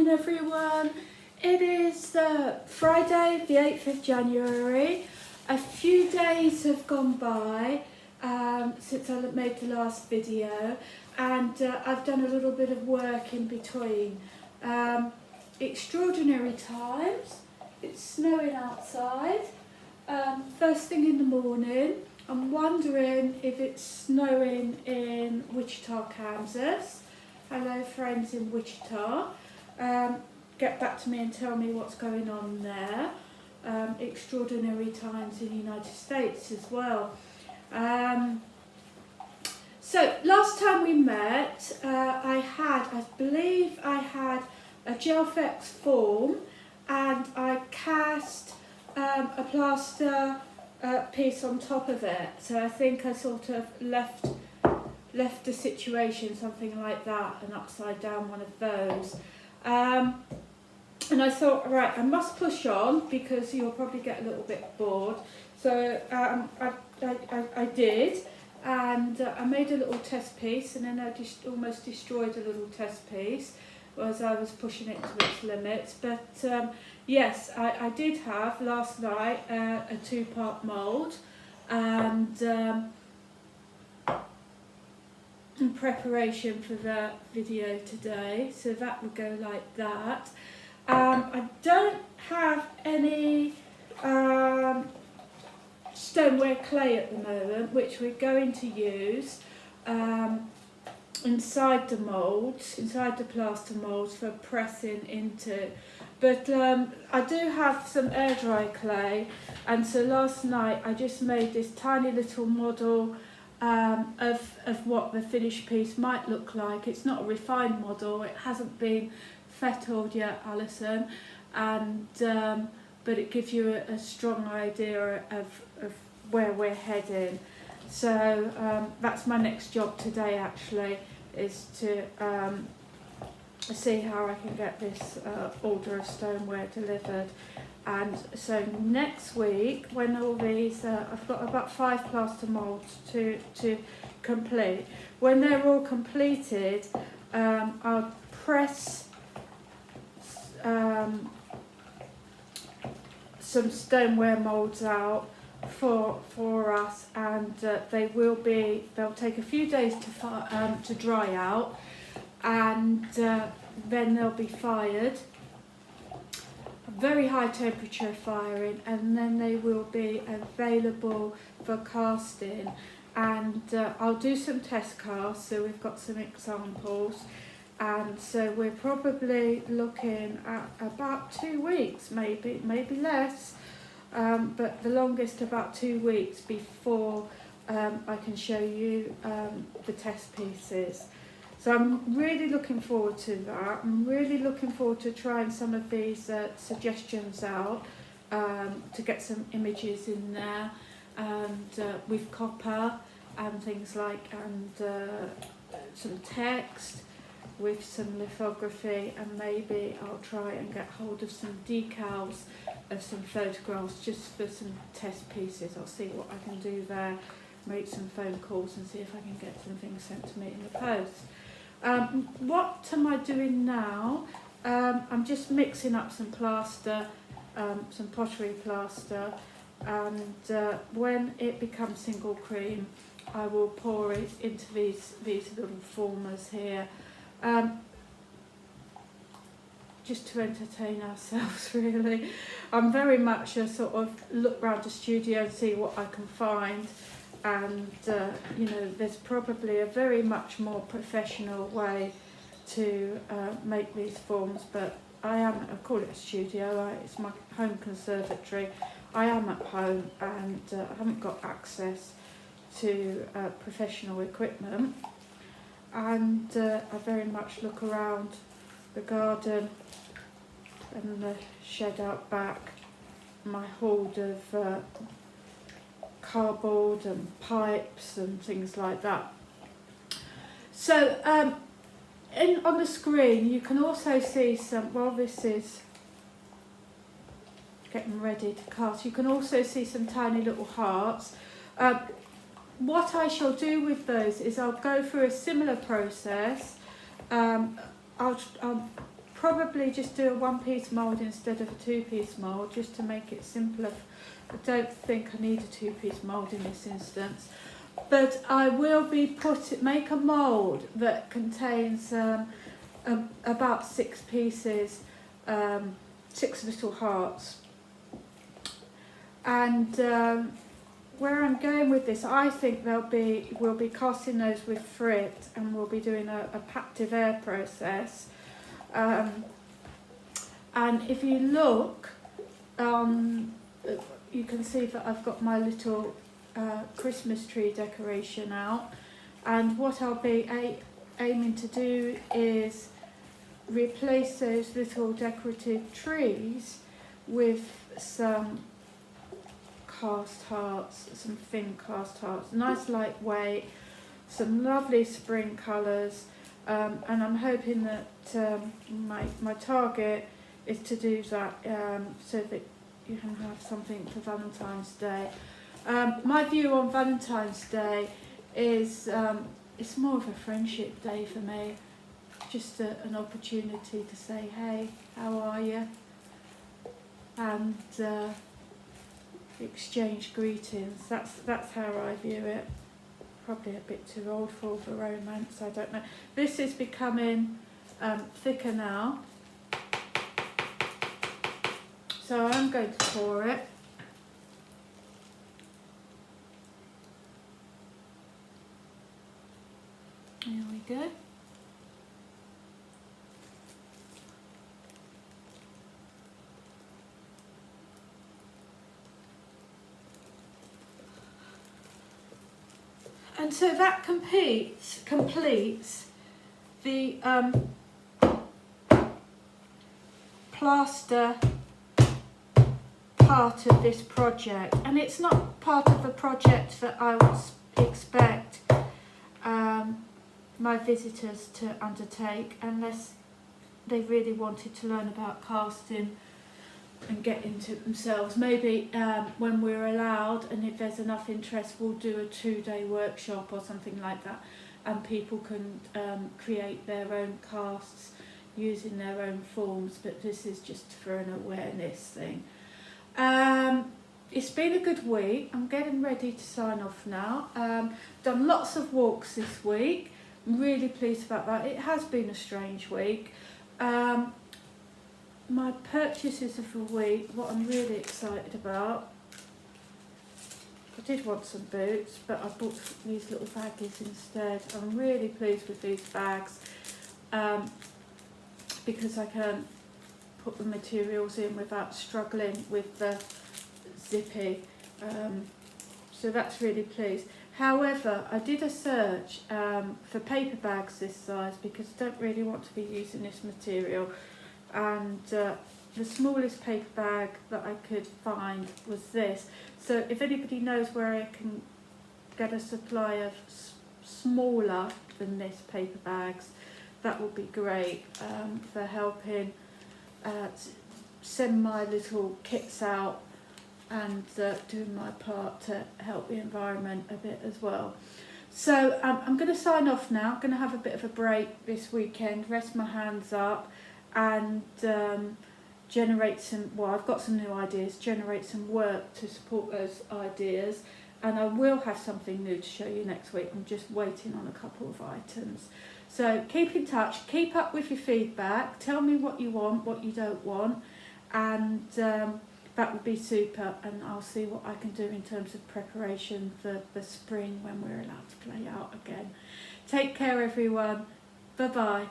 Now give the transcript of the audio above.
morning everyone. It is Friday the 8th of January. A few days have gone by since I made the last video, and I've done a little bit of work in between. Extraordinary times. It's snowing outside. First thing in the morning. I'm wondering if it's snowing in Wichita, Kansas. Hello friends in Wichita. Get back to me and tell me what's going on there. Extraordinary times in the United States as well. So last time we met, I believe I had a Gelfex form, and I cast a plaster piece on top of it. So I think I sort of left the situation something like that, an upside down one of those. And I thought, right, I must push on because you'll probably get a little bit bored. So I did, and I made a little test piece, and then I just almost destroyed a little test piece as I was pushing it to its limits. But yes, I did have last night a two-part mould, and in preparation for the video today, so that will go like that. I don't have any stoneware clay at the moment, which we're going to use inside the moulds, inside the plaster moulds for pressing into. But I do have some air dry clay, and so last night I just made this tiny little model of what the finished piece might look like. It's not a refined model, it hasn't been fettled yet, Alison, and but it gives you a strong idea of where we're heading. So that's my next job today actually, is to see how I can get this order of stoneware delivered. And so next week, when all these, I've got about 5 plaster moulds to complete. When they're all completed, I'll press some stoneware moulds out for us, and they'll take a few days to dry out, and then they'll be fired, very high temperature firing, and then they will be available for casting. And I'll do some test casts, so we've got some examples, and so we're probably looking at about 2 weeks, maybe less, but the longest about 2 weeks before I can show you the test pieces. So I'm really looking forward to that. I'm really looking forward to trying some of these suggestions out, to get some images in there, and with copper and things like, and some text with some lithography, and maybe I'll try and get hold of some decals of some photographs just for some test pieces. I'll see what I can do there, make some phone calls and see if I can get something sent to me in the post. What am I doing now? I'm just mixing up some plaster, some pottery plaster, and when it becomes single cream, I will pour it into these little formers here, just to entertain ourselves really. I'm very much a sort of look around the studio and see what I can find, and you know, there's probably a very much more professional way to make these forms, but I call it a studio, it's my home conservatory. I am at home, and I haven't got access to professional equipment, and I very much look around the garden and the shed out back, my hoard of cardboard and pipes and things like that. So on the screen you can also see some, while this is getting ready to cast, you can also see some tiny little hearts. What I shall do with those is I'll go through a similar process. I'll probably just do a one-piece mould instead of a two-piece mould, just to make it simpler. I don't think I need a two-piece mould in this instance, but I will be make a mould that contains about 6 pieces, 6 little hearts. And where I'm going with this, I think we'll be casting those with frit, and we'll be doing a captive air process. And if you look, you can see that I've got my little Christmas tree decoration out, and what I'll be aiming to do is replace those little decorative trees with some cast hearts, some thin cast hearts, nice lightweight, some lovely spring colours, and I'm hoping that my target is to do that so that you can have something for Valentine's Day. My view on Valentine's Day is it's more of a friendship day for me, just an opportunity to say, hey, how are you? And exchange greetings. That's how I view it. Probably a bit too old for all the romance, I don't know. This is becoming thicker now, so I'm going to pour it. There we go. And so that completes the plaster part of this project, and it's not part of a project that I would expect my visitors to undertake unless they really wanted to learn about casting and get into it themselves. Maybe when we're allowed, and if there's enough interest, we'll do a 2-day workshop or something like that, and people can create their own casts using their own forms, but this is just for an awareness thing. It's been a good week. I'm getting ready to sign off now. Done lots of walks this week. I'm really pleased about that. It has been a strange week. My purchases of the week, what I'm really excited about, I did want some boots, but I bought these little baggies instead. I'm really pleased with these bags because I can put the materials in without struggling with the zippy, so that's really pleased. However, I did a search for paper bags this size because I don't really want to be using this material, and the smallest paper bag that I could find was this. So if anybody knows where I can get a supply of smaller than this paper bags, that would be great for helping send my little kits out and doing my part to help the environment a bit as well. So I'm going to sign off now. I'm going to have a bit of a break this weekend, rest my hands up, and generate some, well, I've got some new ideas, generate some work to support those ideas, and I will have something new to show you next week. I'm just waiting on a couple of items. So keep in touch, keep up with your feedback, tell me what you want, what you don't want, and that would be super, and I'll see what I can do in terms of preparation for the spring when we're allowed to play out again. Take care everyone, bye bye.